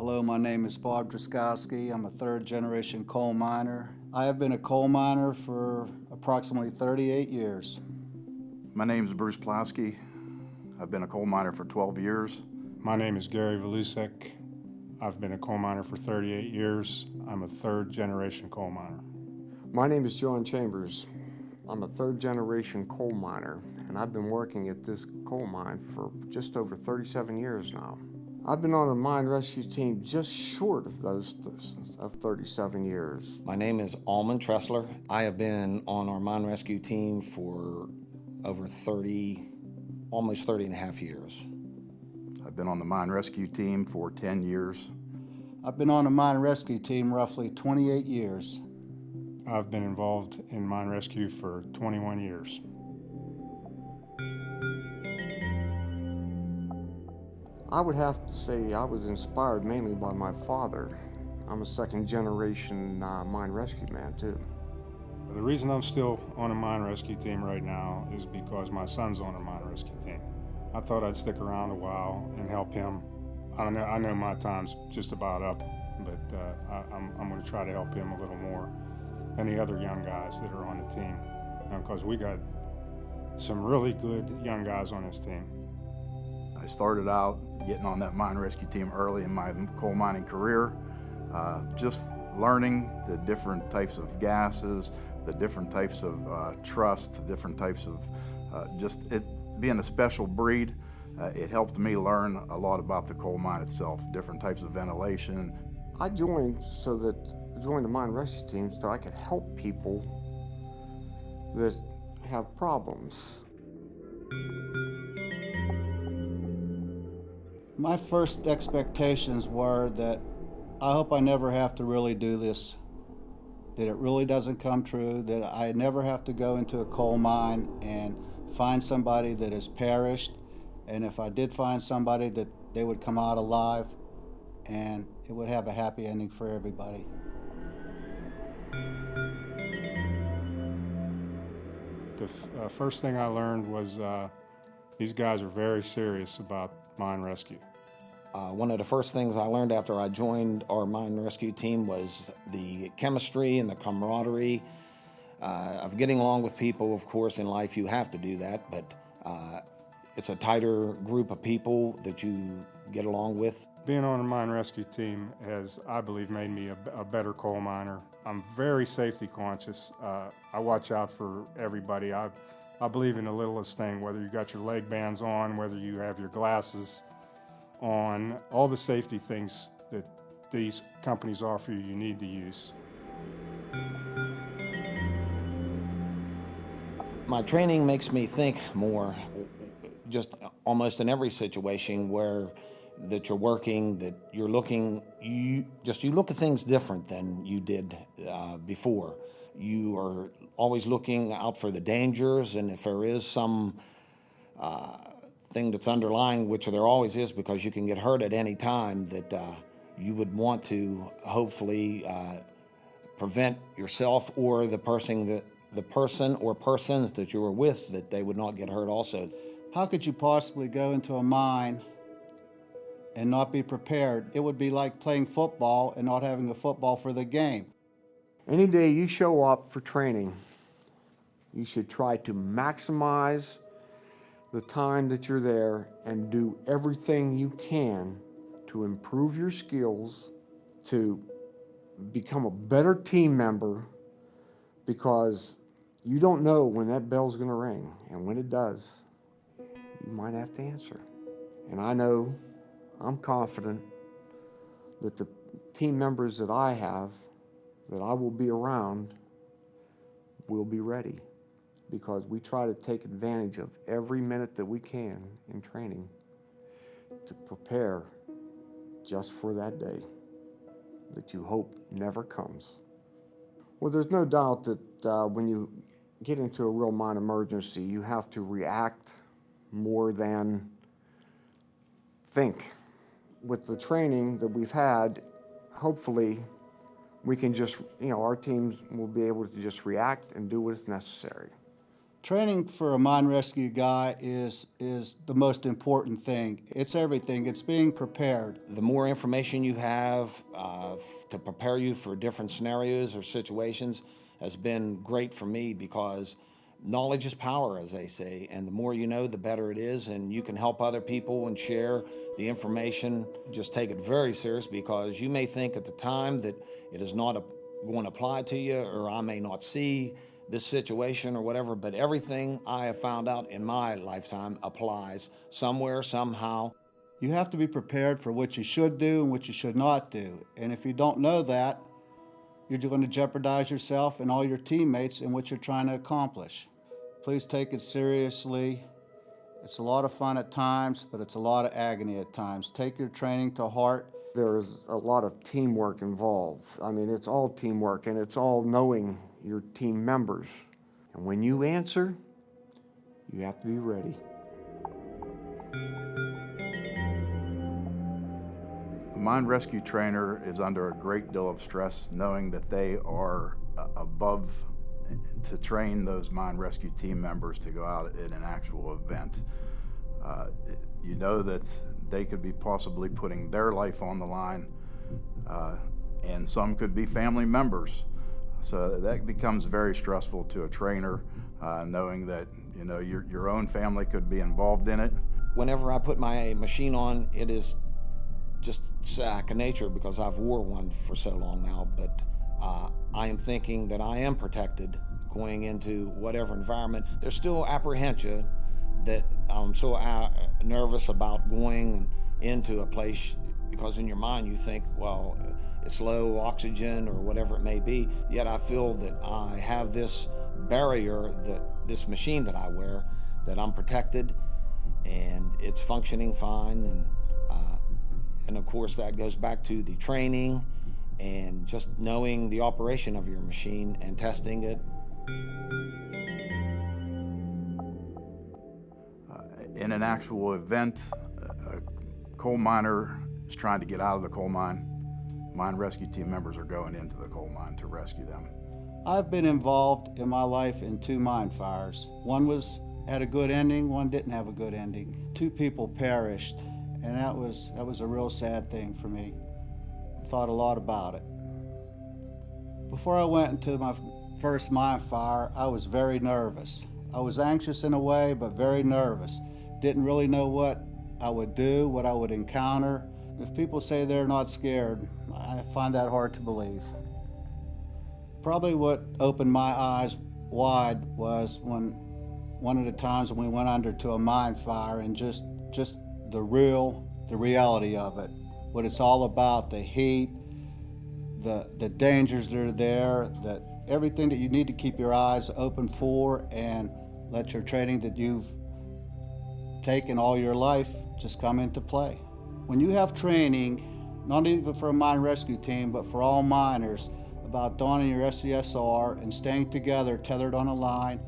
Hello, my name is Bob Druskowski. I'm a third-generation coal miner. I have been a coal miner for approximately 38 years. My name is Bruce Plowski. I've been a coal miner for 12 years. My name is Gary Valusek. I've been a coal miner for 38 years. I'm a third-generation coal miner. My name is John Chambers. I'm a third-generation coal miner, and I've been working at this coal mine for just over 37 years now. I've been on a mine rescue team just short of those of 37 years. My name is Almond Tressler. I have been on our mine rescue team for over 30, almost 30 and a half years. I've been on the mine rescue team for 10 years. I've been on a mine rescue team roughly 28 years. I've been involved in mine rescue for 21 years. I would have to say I was inspired mainly by my father. I'm a second-generation mine rescue man, too. The reason I'm still on a mine rescue team right now is because my son's on a mine rescue team. I thought I'd stick around a while and help him. I know my time's just about up, but I'm going to try to help him a little more than the other young guys that are on the team, because we got some really good young guys on this team. I started out getting on that mine rescue team early in my coal mining career, just learning the different types of gases, the different types of trust, the different types of just it being a special breed. It helped me learn a lot about the coal mine itself, different types of ventilation. I joined the mine rescue team so I could help people that have problems. My first expectations were that I hope I never have to really do this, that it really doesn't come true, that I never have to go into a coal mine and find somebody that has perished, and if I did find somebody, that they would come out alive and it would have a happy ending for everybody. The first thing I learned was these guys are very serious about mine rescue. One of the first things I learned after I joined our mine rescue team was the chemistry and the camaraderie of getting along with people. Of course, in life you have to do that, but it's a tighter group of people that you get along with. Being on a mine rescue team has, I believe, made me a better coal miner. I'm very safety conscious. I watch out for everybody. I believe in the littlest thing, whether you got your leg bands on, whether you have your glasses on, all the safety things that these companies offer you, you need to use. My training makes me think more, just almost in every situation where that you're working, that you're looking, you look at things different than you did before. You are always looking out for the dangers, and if there is some thing that's underlying, which there always is because you can get hurt at any time, that you would want to hopefully prevent yourself or the person or persons that you were with, that they would not get hurt also. How could you possibly go into a mine and not be prepared? It would be like playing football and not having a football for the game. Any day you show up for training, you should try to maximize the time that you're there and do everything you can to improve your skills, to become a better team member, because you don't know when that bell's gonna ring, and when it does, you might have to answer. And I'm confident that the team members that I have, that I will be around, will be ready, because we try to take advantage of every minute that we can in training to prepare just for that day that you hope never comes. Well, there's no doubt that when you get into a real mine emergency, you have to react more than think. With the training that we've had, hopefully we can just, our teams will be able to just react and do what is necessary. Training for a mine rescue guy is the most important thing. It's everything. It's being prepared. The more information you have to prepare you for different scenarios or situations has been great for me, because knowledge is power, as they say, and the more you know, the better it is, and you can help other people and share the information. Just take it very serious, because you may think at the time that it is not going to apply to you, or I may not see this situation or whatever, but everything I have found out in my lifetime applies somewhere, somehow. You have to be prepared for what you should do and what you should not do. And if you don't know that, you're going to jeopardize yourself and all your teammates in what you're trying to accomplish. Please take it seriously. It's a lot of fun at times, but it's a lot of agony at times. Take your training to heart. There's a lot of teamwork involved. I mean, it's all teamwork, and it's all knowing your team members. And when you answer, you have to be ready. A mine rescue trainer is under a great deal of stress, knowing that they are above to train those mine rescue team members to go out in an actual event. You know that they could be possibly putting their life on the line, and some could be family members. So that becomes very stressful to a trainer, knowing that your own family could be involved in it. Whenever I put my machine on, it is just second nature, because I've wore one for so long now, but I am thinking that I am protected going into whatever environment. There's still apprehension that I'm so nervous about going into a place, because in your mind you think, well, it's low oxygen or whatever it may be, yet I feel that I have this barrier, that this machine that I wear, that I'm protected and it's functioning fine. And of course that goes back to the training and just knowing the operation of your machine and testing it. In an actual event, a coal miner is trying to get out of the coal mine. Mine rescue team members are going into the coal mine to rescue them. I've been involved in my life in 2 mine fires. One had a good ending, one didn't have a good ending. 2 people perished, and that was a real sad thing for me. Thought a lot about it. Before I went into my first mine fire, I was very nervous. I was anxious in a way, but very nervous. Didn't really know what I would do, what I would encounter. If people say they're not scared, I find that hard to believe. Probably what opened my eyes wide was one of the times when we went under to a mine fire, and just the reality of it, what it's all about, the heat, the dangers that are there, that everything that you need to keep your eyes open for, and let your training that you've taken all your life just come into play. When you have training, not even for a mine rescue team, but for all miners, about donning your SCSR and staying together, tethered on a line,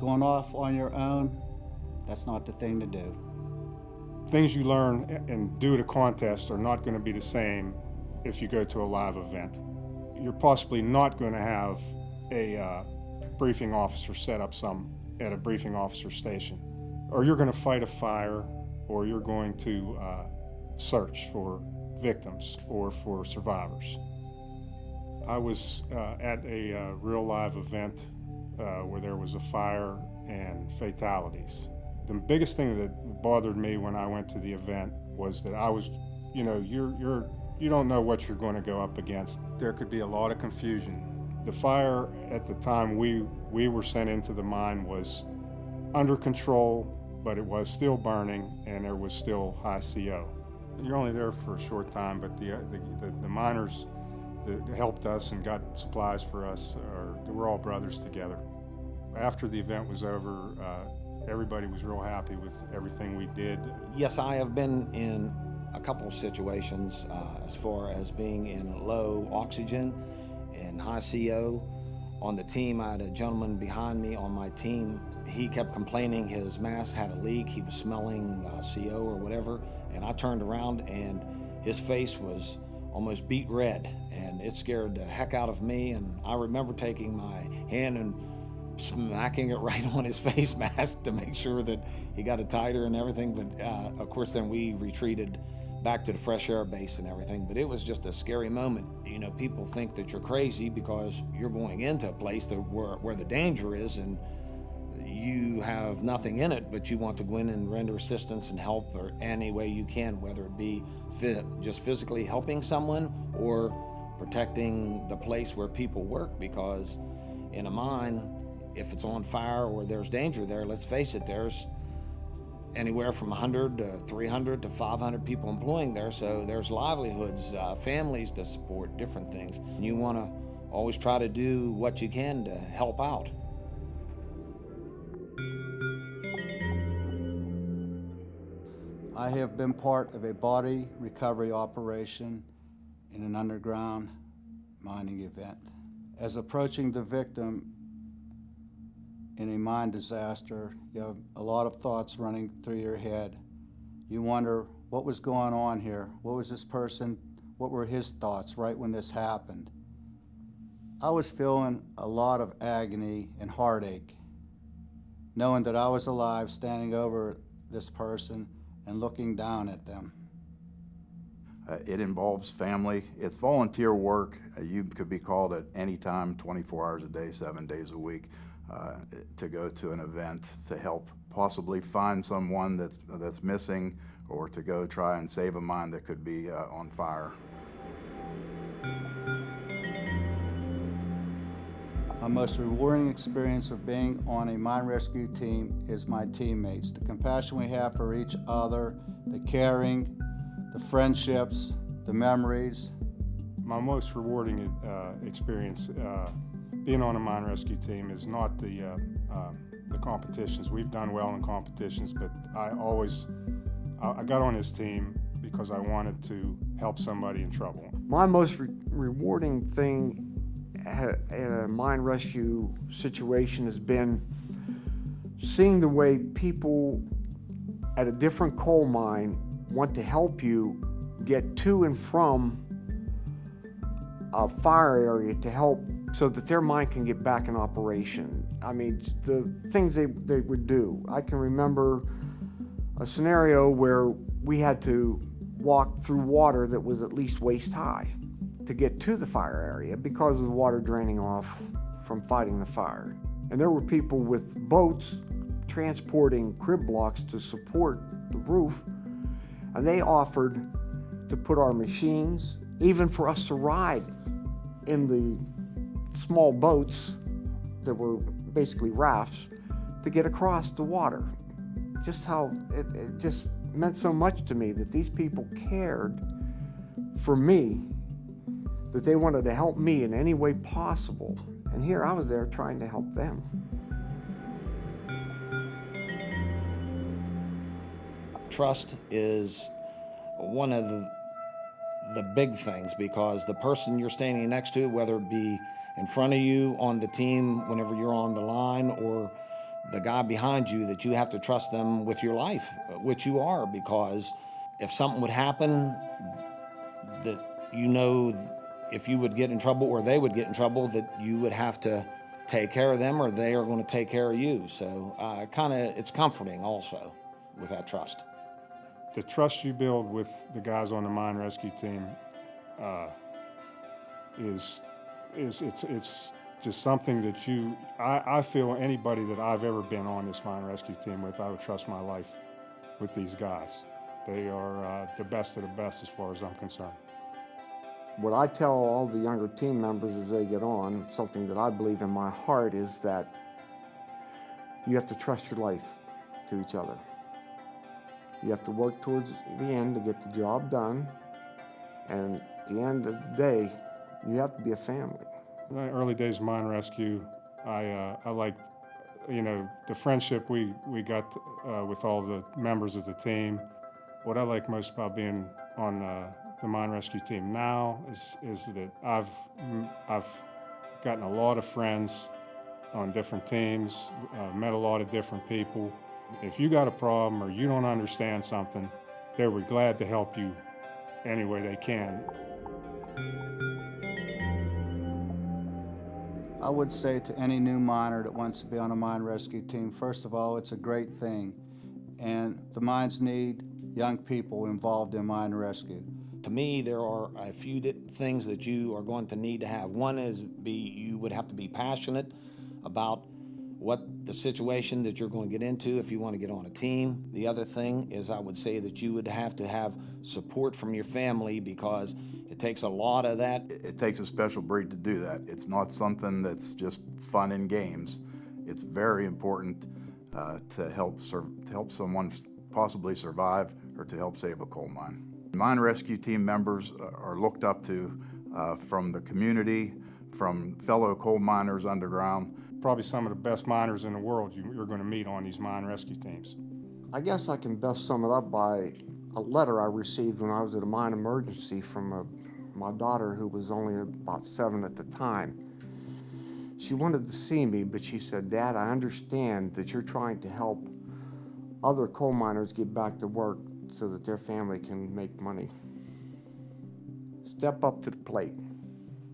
going off on your own, that's not the thing to do. Things you learn and do at a contest are not going to be the same if you go to a live event. You're possibly not going to have a briefing officer set up at a briefing officer station, or you're going to fight a fire, or you're going to search for victims or for survivors. I was at a real live event where there was a fire and fatalities. The biggest thing that bothered me when I went to the event was that I was, you don't know what you're going to go up against. There could be a lot of confusion. The fire at the time we were sent into the mine was under control, but it was still burning and there was still high CO. You're only there for a short time, but the miners that helped us and got supplies for us, we're all brothers together. After the event was over, everybody was real happy with everything we did. Yes, I have been in a couple of situations as far as being in low oxygen and high CO. On the team, I had a gentleman behind me on my team. He kept complaining his mask had a leak. He was smelling CO or whatever. And I turned around and his face was almost beet red, and it scared the heck out of me. And I remember taking my hand and smacking it right on his face mask to make sure that he got it tighter and everything. But of course, then we retreated back to the fresh air base and everything. But it was just a scary moment. You know, people think that you're crazy because you're going into a place where the danger is, and you have nothing in it, but you want to go in and render assistance and help or any way you can, whether it be just physically helping someone or protecting the place where people work. Because in a mine, if it's on fire or there's danger there, let's face it, there's anywhere from 100 to 300 to 500 people employing there, so there's livelihoods, families to support, different things. And you want to always try to do what you can to help out. I have been part of a body recovery operation in an underground mining event. As approaching the victim in a mine disaster, you have a lot of thoughts running through your head. You wonder what was going on here? What was this person, what were his thoughts right when this happened? I was feeling a lot of agony and heartache, knowing that I was alive, standing over this person and looking down at them. It involves family. It's volunteer work. You could be called at any time, 24 hours a day, 7 days a week, to go to an event to help possibly find someone that's missing, or to go try and save a mine that could be on fire. My most rewarding experience of being on a mine rescue team is my teammates, the compassion we have for each other, the caring, the friendships, the memories. My most rewarding experience being on a mine rescue team is not the competitions. We've done well in competitions, but I got on this team because I wanted to help somebody in trouble. My most rewarding thing in a mine rescue situation has been seeing the way people at a different coal mine want to help you get to and from a fire area to help so that their mine can get back in operation. I mean, the things they would do. I can remember a scenario where we had to walk through water that was at least waist high to get to the fire area because of the water draining off from fighting the fire. And there were people with boats transporting crib blocks to support the roof, and they offered to put our machines, even for us to ride in the small boats that were basically rafts, to get across the water. Just how it just meant so much to me that these people cared for me, that they wanted to help me in any way possible. And here I was there trying to help them. Trust is one of the big things, because the person you're standing next to, whether it be in front of you on the team whenever you're on the line, or the guy behind you, that you have to trust them with your life, which you are, because if something would happen, that you know if you would get in trouble or they would get in trouble, that you would have to take care of them or they are going to take care of you. So it's comforting also with that trust. The trust you build with the guys on the mine rescue team is just something that I feel anybody that I've ever been on this mine rescue team with, I would trust my life with these guys. They are the best of the best as far as I'm concerned. What I tell all the younger team members as they get on, something that I believe in my heart, is that you have to trust your life to each other. You have to work towards the end to get the job done, and at the end of the day, you have to be a family. In the early days of mine rescue, I liked, the friendship we got with all the members of the team. What I like most about being on the mine rescue team now is that I've gotten a lot of friends on different teams, met a lot of different people. If you got a problem or you don't understand something, they were glad to help you any way they can. I would say to any new miner that wants to be on a mine rescue team, first of all, it's a great thing, and the mines need young people involved in mine rescue. To me, there are a few things that you are going to need to have. One is you would have to be passionate about what the situation that you're going to get into if you want to get on a team. The other thing is I would say that you would have to have support from your family, because it takes a lot of that. It takes a special breed to do that. It's not something that's just fun and games. It's very important to help someone possibly survive or to help save a coal mine. Mine rescue team members are looked up to from the community, from fellow coal miners underground. Probably some of the best miners in the world you're going to meet on these mine rescue teams. I guess I can best sum it up by a letter I received when I was at a mine emergency from my daughter, who was only about 7 at the time. She wanted to see me, but she said, "Dad, I understand that you're trying to help other coal miners get back to work so that their family can make money. Step up to the plate.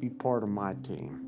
Be part of my team."